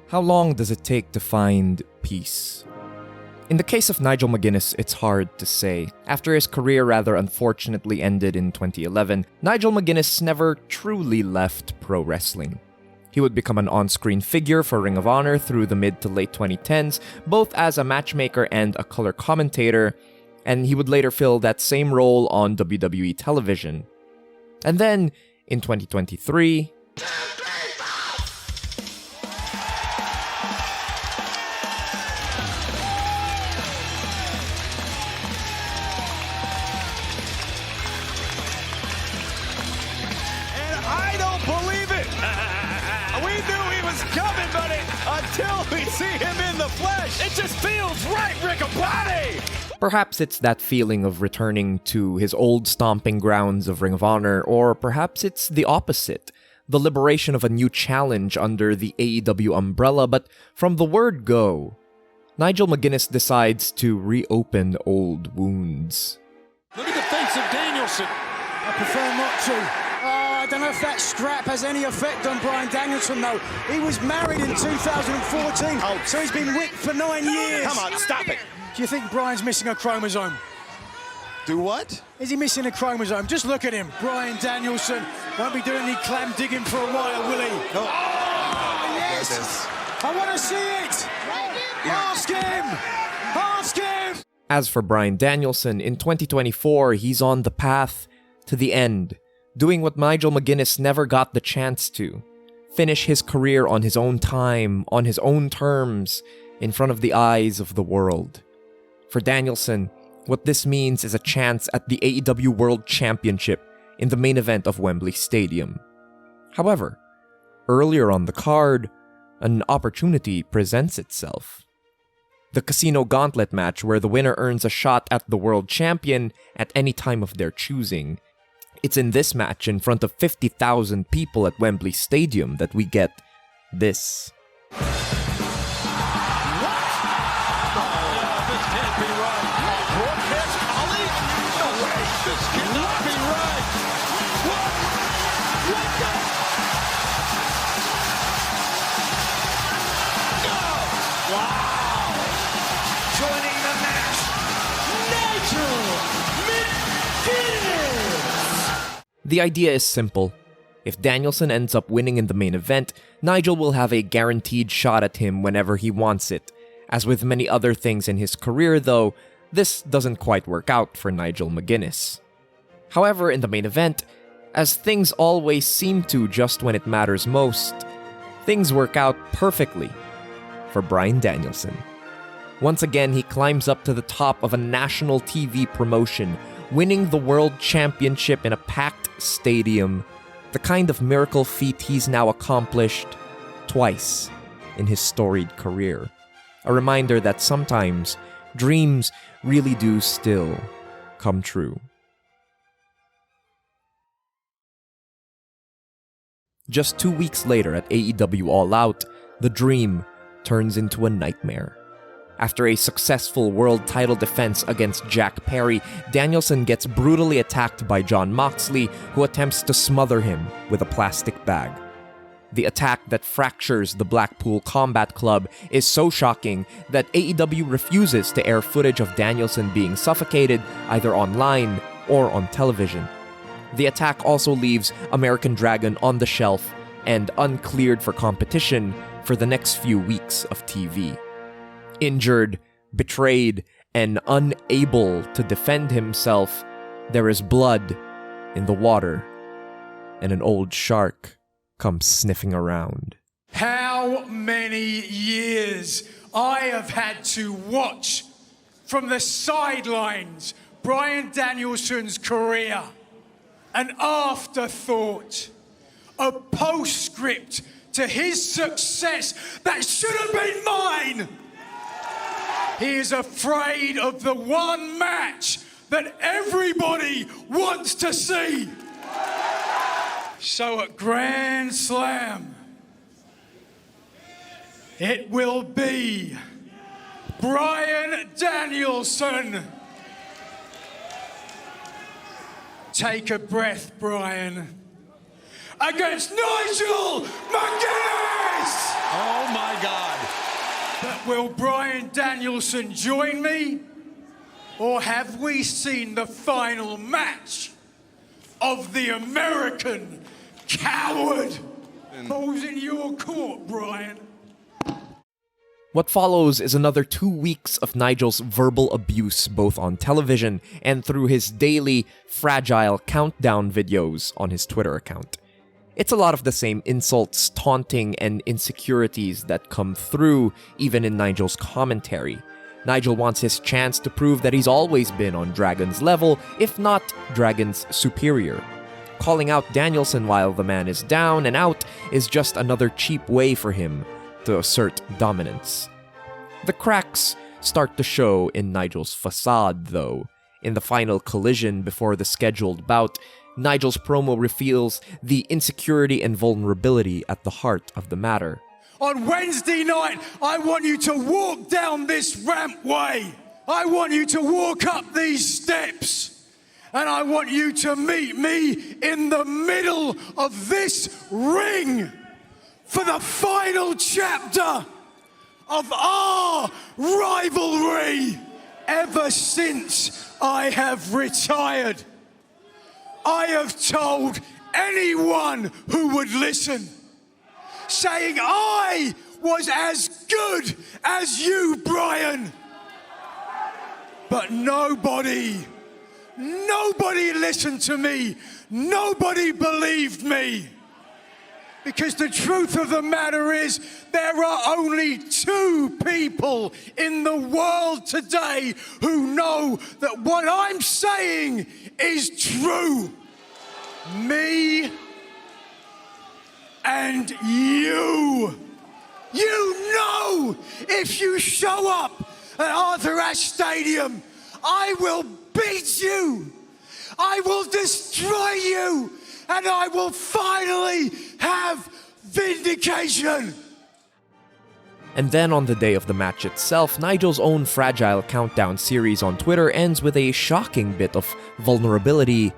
How long does it take to find peace? In the case of Nigel McGuinness, it's hard to say. After his career rather unfortunately ended in 2011, Nigel McGuinness never truly left pro wrestling. He would become an on-screen figure for Ring of Honor through the mid to late 2010s, both as a matchmaker and a color commentator, and he would later fill that same role on WWE television. And then, in 2023, until we see him in the flesh. It just feels right, Riccaboni! Perhaps it's that feeling of returning to his old stomping grounds of Ring of Honor, or perhaps it's the opposite, the liberation of a new challenge under the AEW umbrella, but from the word go, Nigel McGuinness decides to reopen old wounds. Look at the face of Danielson. I prefer not to. I don't know if that strap has any effect on Bryan Danielson, though. He was married in 2014, so he's been whipped for 9 years. Come on, stop it. Do you think Bryan's missing a chromosome? Do what? Is he missing a chromosome? Just look at him. Bryan Danielson won't be doing any clam digging for a while, will he? No. Oh, yes. I want to see it. Ask him. Ask him. As for Bryan Danielson, in 2024, he's on the path to the end, doing what Nigel McGuinness never got the chance to. Finish his career on his own time, on his own terms, in front of the eyes of the world. For Danielson, what this means is a chance at the AEW World Championship in the main event of Wembley Stadium. However, earlier on the card, an opportunity presents itself. The Casino Gauntlet match, where the winner earns a shot at the World Champion at any time of their choosing. It's in this match in front of 50,000 people at Wembley Stadium that we get this. The idea is simple. If Danielson ends up winning in the main event, Nigel will have a guaranteed shot at him whenever he wants it. As with many other things in his career, though, this doesn't quite work out for Nigel McGuinness. However, in the main event, as things always seem to just when it matters most, things work out perfectly for Bryan Danielson. Once again, he climbs up to the top of a national TV promotion, winning the World Championship in a packed stadium, the kind of miracle feat he's now accomplished twice in his storied career. A reminder that sometimes dreams really do still come true. Just 2 weeks later at AEW All Out, the dream turns into a nightmare. After a successful world title defense against Jack Perry, Danielson gets brutally attacked by Jon Moxley, who attempts to smother him with a plastic bag. The attack that fractures the Blackpool Combat Club is so shocking that AEW refuses to air footage of Danielson being suffocated either online or on television. The attack also leaves American Dragon on the shelf and uncleared for competition for the next few weeks of TV. Injured, betrayed, and unable to defend himself, there is blood in the water, and an old shark comes sniffing around. How many years I have had to watch from the sidelines Bryan Danielson's career. An afterthought, a postscript to his success that should have been mine. He is afraid of the one match that everybody wants to see. So at Grand Slam, it will be Bryan Danielson. Take a breath, Bryan. Against Nigel McGuinness! Oh my God. But will Bryan Danielson join me? Or have we seen the final match of the American coward? Who's in your court, Bryan? What follows is another 2 weeks of Nigel's verbal abuse both on television and through his daily, fragile countdown videos on his Twitter account. It's a lot of the same insults, taunting, and insecurities that come through even in Nigel's commentary. Nigel wants his chance to prove that he's always been on Dragon's level, if not Dragon's superior. Calling out Danielson while the man is down and out is just another cheap way for him to assert dominance. The cracks start to show in Nigel's facade, though. In the final collision before the scheduled bout, Nigel's promo reveals the insecurity and vulnerability at the heart of the matter. On Wednesday night, I want you to walk down this rampway. I want you to walk up these steps. And I want you to meet me in the middle of this ring for the final chapter of our rivalry. Ever since I have retired, I have told anyone who would listen, saying I was as good as you, Bryan. But nobody listened to me. Nobody believed me. Because the truth of the matter is, there are only two people in the world today who know that what I'm saying is true. Me and you. You know, if you show up at Arthur Ashe Stadium, I will beat you. I will destroy you. And I will finally have vindication. And then on the day of the match itself, Nigel's own fragile countdown series on Twitter ends with a shocking bit of vulnerability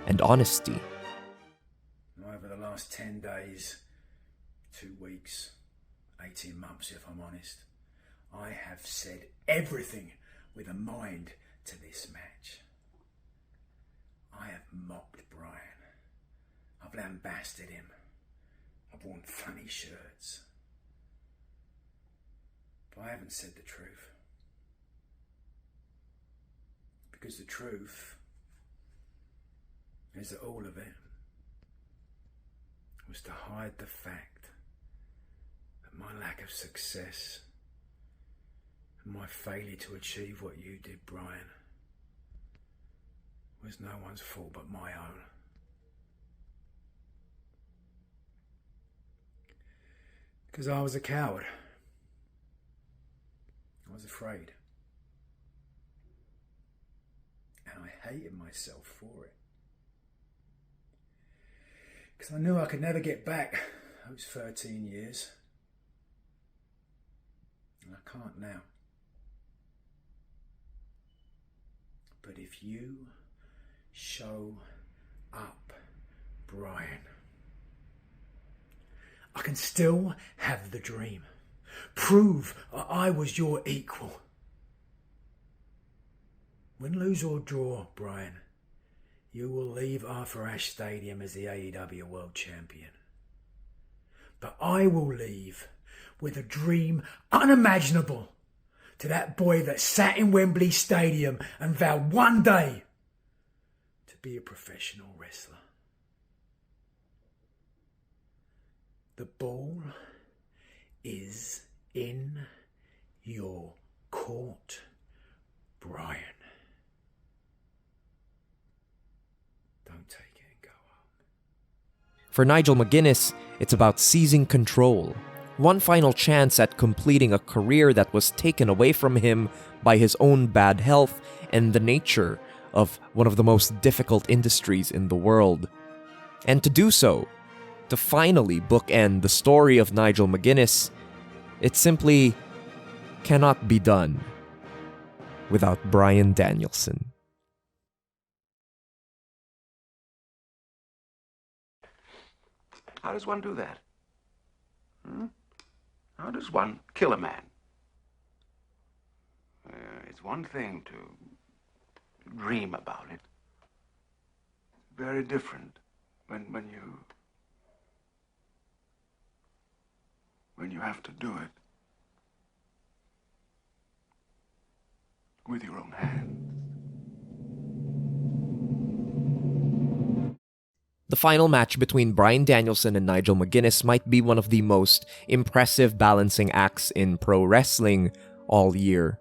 and honesty. Over the last 10 days, 2 weeks, 18 months if I'm honest, I have said everything with a mind to this match. I have mocked Bryan. I've lambasted him. I've worn funny shirts. But I haven't said the truth. Because the truth is that all of it was to hide the fact that my lack of success and my failure to achieve what you did, Bryan, was no one's fault but my own. Because I was a coward. I was afraid. And I hated myself for it. Because I knew I could never get back those 13 years. And I can't now. But if you show up, Bryan, I can still have the dream. Prove I was your equal. Win, lose or draw, Bryan, you will leave Arthur Ashe Stadium as the AEW World Champion. But I will leave with a dream unimaginable to that boy that sat in Wembley Stadium and vowed one day to be a professional wrestler. The ball is in your court, Bryan. Don't take it and go home. For Nigel McGuinness, it's about seizing control. One final chance at completing a career that was taken away from him by his own bad health and the nature of one of the most difficult industries in the world. And to do so, to finally bookend the story of Nigel McGuinness, it simply cannot be done without Bryan Danielson. How does one do that? How does one kill a man? It's one thing to dream about it. Very different when you have to do it with your own hands. The final match between Bryan Danielson and Nigel McGuinness might be one of the most impressive balancing acts in pro wrestling all year.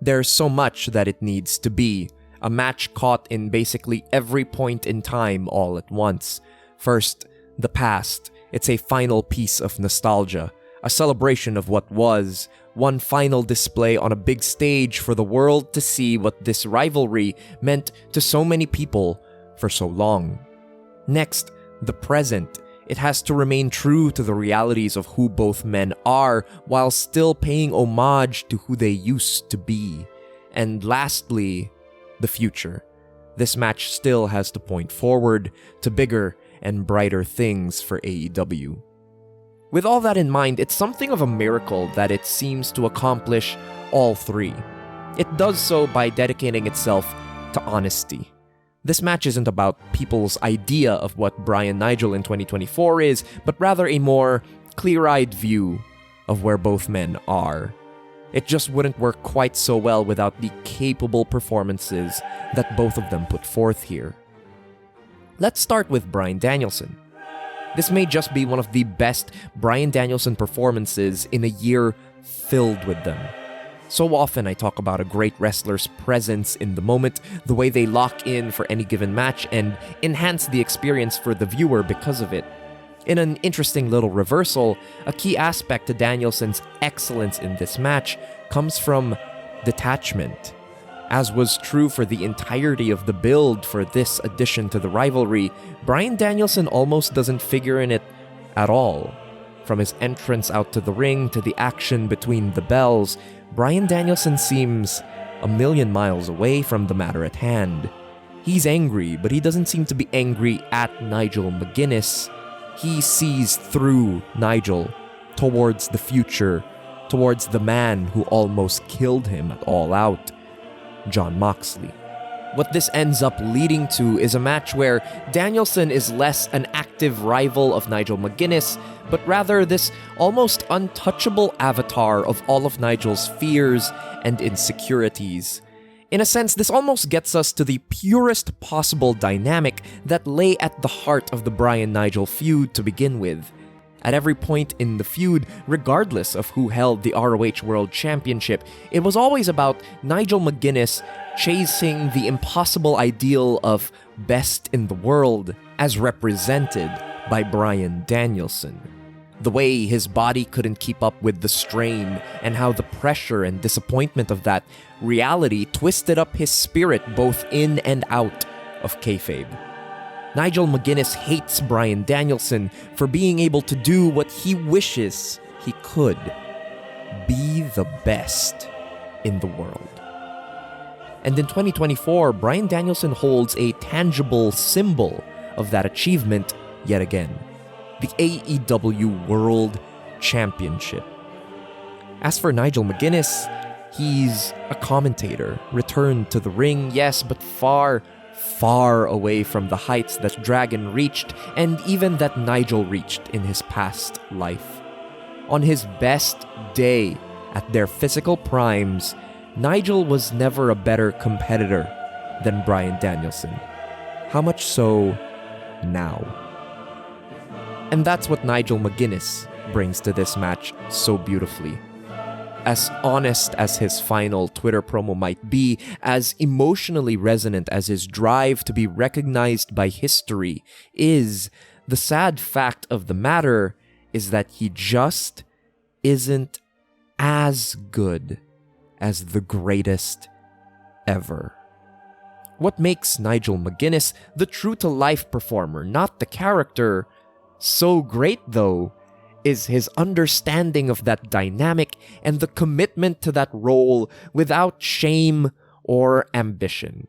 There's so much that it needs to be. A match caught in basically every point in time all at once. First, the past. It's a final piece of nostalgia. A celebration of what was. One final display on a big stage for the world to see what this rivalry meant to so many people for so long. Next, the present. It has to remain true to the realities of who both men are while still paying homage to who they used to be. And lastly, the future. This match still has to point forward to bigger and brighter things for AEW. With all that in mind, it's something of a miracle that it seems to accomplish all three. It does so by dedicating itself to honesty. This match isn't about people's idea of what Bryan Nigel in 2024 is, but rather a more clear-eyed view of where both men are. It just wouldn't work quite so well without the capable performances that both of them put forth here. Let's start with Bryan Danielson. This may just be one of the best Bryan Danielson performances in a year filled with them. So often I talk about a great wrestler's presence in the moment, the way they lock in for any given match and enhance the experience for the viewer because of it. In an interesting little reversal, a key aspect to Danielson's excellence in this match comes from detachment. As was true for the entirety of the build for this addition to the rivalry, Bryan Danielson almost doesn't figure in it at all. From his entrance out to the ring to the action between the bells, Bryan Danielson seems a million miles away from the matter at hand. He's angry, but he doesn't seem to be angry at Nigel McGuinness. He sees through Nigel, towards the future, towards the man who almost killed him at All Out, Jon Moxley. What this ends up leading to is a match where Danielson is less an active rival of Nigel McGuinness, but rather this almost untouchable avatar of all of Nigel's fears and insecurities. In a sense, this almost gets us to the purest possible dynamic that lay at the heart of the Bryan-Nigel feud to begin with. At every point in the feud, regardless of who held the ROH World Championship, it was always about Nigel McGuinness chasing the impossible ideal of best in the world as represented by Bryan Danielson. The way his body couldn't keep up with the strain and how the pressure and disappointment of that reality twisted up his spirit both in and out of kayfabe. Nigel McGuinness hates Bryan Danielson for being able to do what he wishes he could. Be the best in the world. And in 2024, Bryan Danielson holds a tangible symbol of that achievement yet again. The AEW World Championship. As for Nigel McGuinness, he's a commentator, returned to the ring, yes, but far, far away from the heights that Dragon reached and even that Nigel reached in his past life. On his best day at their physical primes, Nigel was never a better competitor than Bryan Danielson. How much so now? And that's what Nigel McGuinness brings to this match so beautifully. As honest as his final Twitter promo might be, as emotionally resonant as his drive to be recognized by history is, the sad fact of the matter is that he just isn't as good as the greatest ever. What makes Nigel McGuinness the true-to-life performer, not the character, so great, though, is his understanding of that dynamic and the commitment to that role without shame or ambition.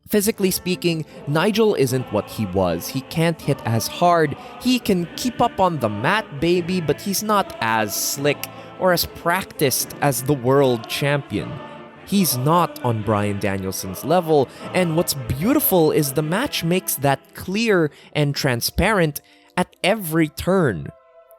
Physically speaking, Nigel isn't what he was. He can't hit as hard. He can keep up on the mat, baby, but he's not as slick or as practiced as the world champion. He's not on Bryan Danielson's level, and what's beautiful is the match makes that clear and transparent at every turn.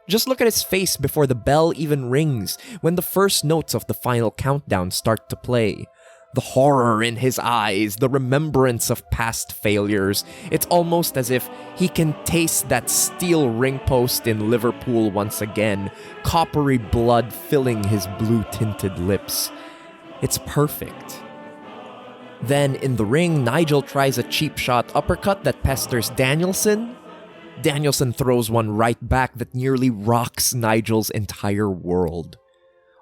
Just look at his face before the bell even rings, when the first notes of the final countdown start to play. The horror in his eyes, the remembrance of past failures. It's almost as if he can taste that steel ring post in Liverpool once again, coppery blood filling his blue-tinted lips. It's perfect. Then, in the ring, Nigel tries a cheap shot uppercut that pesters Danielson. Danielson throws one right back that nearly rocks Nigel's entire world.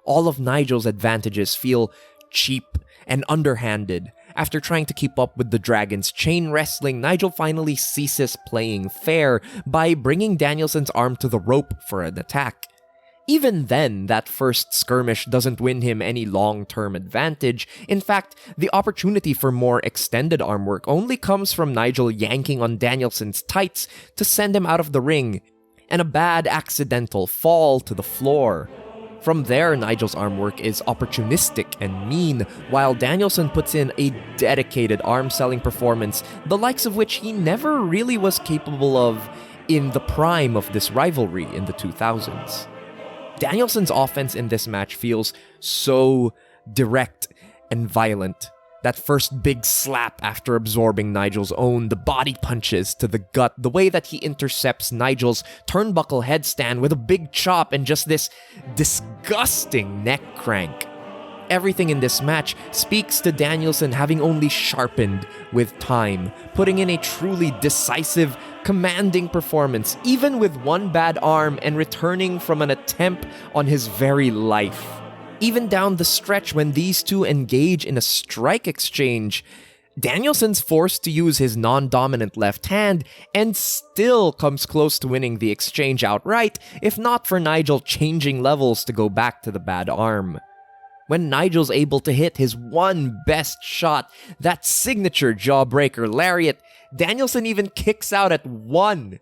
All of Nigel's advantages feel cheap and underhanded. After trying to keep up with the Dragon's chain wrestling, Nigel finally ceases playing fair by bringing Danielson's arm to the rope for an attack. Even then, that first skirmish doesn't win him any long-term advantage. In fact, the opportunity for more extended arm work only comes from Nigel yanking on Danielson's tights to send him out of the ring, and a bad accidental fall to the floor. From there, Nigel's arm work is opportunistic and mean, while Danielson puts in a dedicated arm-selling performance, the likes of which he never really was capable of in the prime of this rivalry in the 2000s. Danielson's offense in this match feels so direct and violent. That first big slap after absorbing Nigel's own, the body punches to the gut, the way that he intercepts Nigel's turnbuckle headstand with a big chop and just this disgusting neck crank. Everything in this match speaks to Danielson having only sharpened with time, putting in a truly decisive, commanding performance, even with one bad arm and returning from an attempt on his very life. Even down the stretch when these two engage in a strike exchange, Danielson's forced to use his non-dominant left hand and still comes close to winning the exchange outright, if not for Nigel changing levels to go back to the bad arm. When Nigel's able to hit his one best shot, that signature jawbreaker lariat, Danielson even kicks out at 1.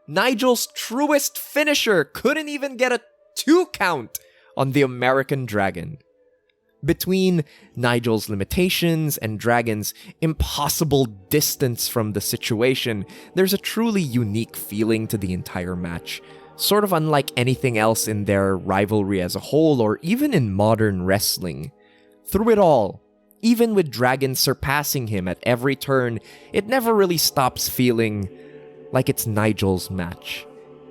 Nigel's truest finisher couldn't even get a 2 count on the American Dragon. Between Nigel's limitations and Dragon's impossible distance from the situation, there's a truly unique feeling to the entire match, sort of unlike anything else in their rivalry as a whole or even in modern wrestling. Through it all, even with Dragon surpassing him at every turn, it never really stops feeling like it's Nigel's match.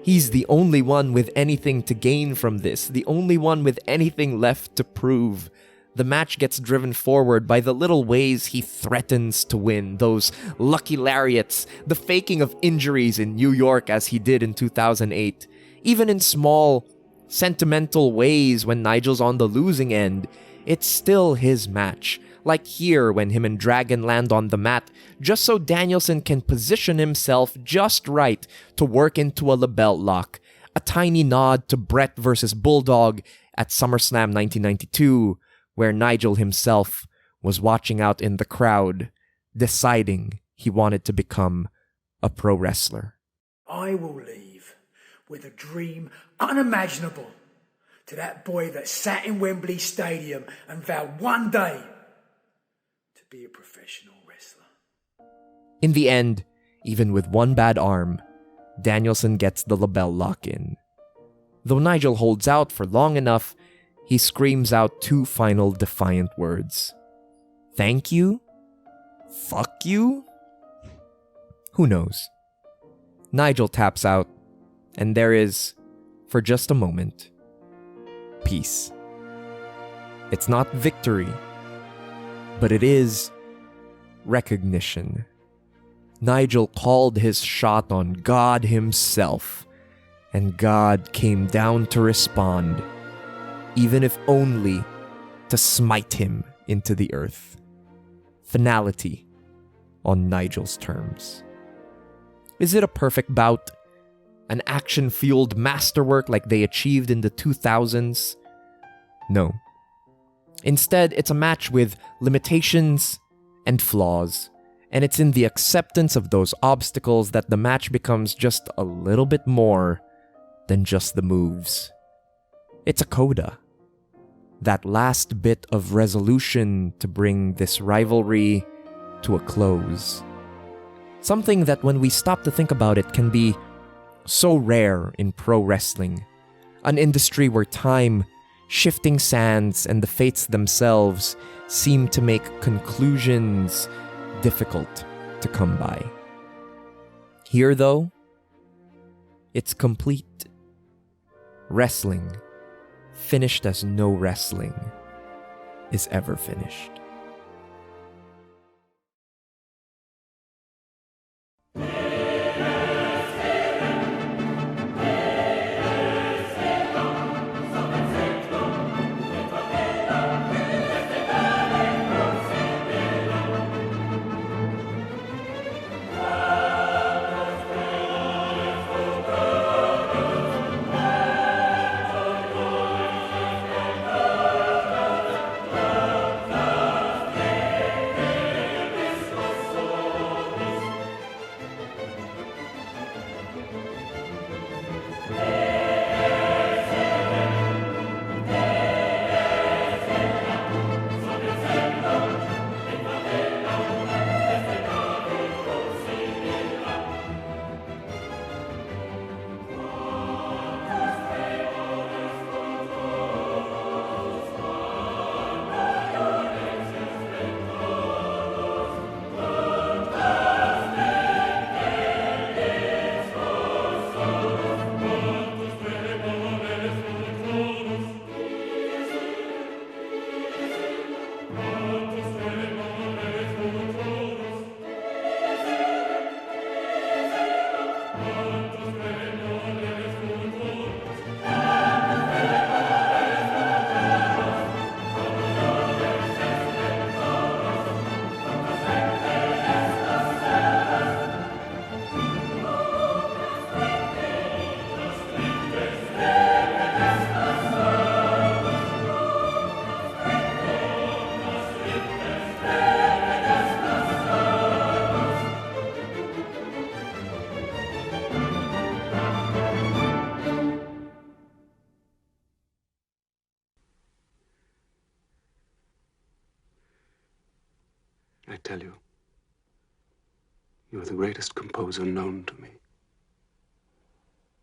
He's the only one with anything to gain from this, the only one with anything left to prove. The match gets driven forward by the little ways he threatens to win, those lucky lariats, the faking of injuries in New York as he did in 2008. Even in small, sentimental ways when Nigel's on the losing end, it's still his match. Like here when him and Dragon land on the mat, just so Danielson can position himself just right to work into a label lock. A tiny nod to Brett versus Bulldog at SummerSlam 1992, where Nigel himself was watching out in the crowd, deciding he wanted to become a pro wrestler. I will leave with a dream unimaginable to that boy that sat in Wembley Stadium and vowed one day to be a professional wrestler. In the end, even with one bad arm, Danielson gets the label lock in. Though Nigel holds out for long enough, he screams out 2 final defiant words. Thank you? Fuck you? Who knows? Nigel taps out, and there is, for just a moment, peace. It's not victory, but it is recognition. Nigel called his shot on God himself, and God came down to respond, even if only to smite him into the earth. Finality on Nigel's terms. Is it a perfect bout? An action-fueled masterwork like they achieved in the 2000s? No. Instead, it's a match with limitations and flaws, and it's in the acceptance of those obstacles that the match becomes just a little bit more than just the moves. It's a coda. that last bit of resolution to bring this rivalry to a close. Something that, when we stop to think about it, can be so rare in pro wrestling. An industry where time, shifting sands, and the fates themselves seem to make conclusions difficult to come by. Here, though, it's complete. Wrestling, finished as no wrestling is ever finished. I tell you, you're the greatest composer known to me.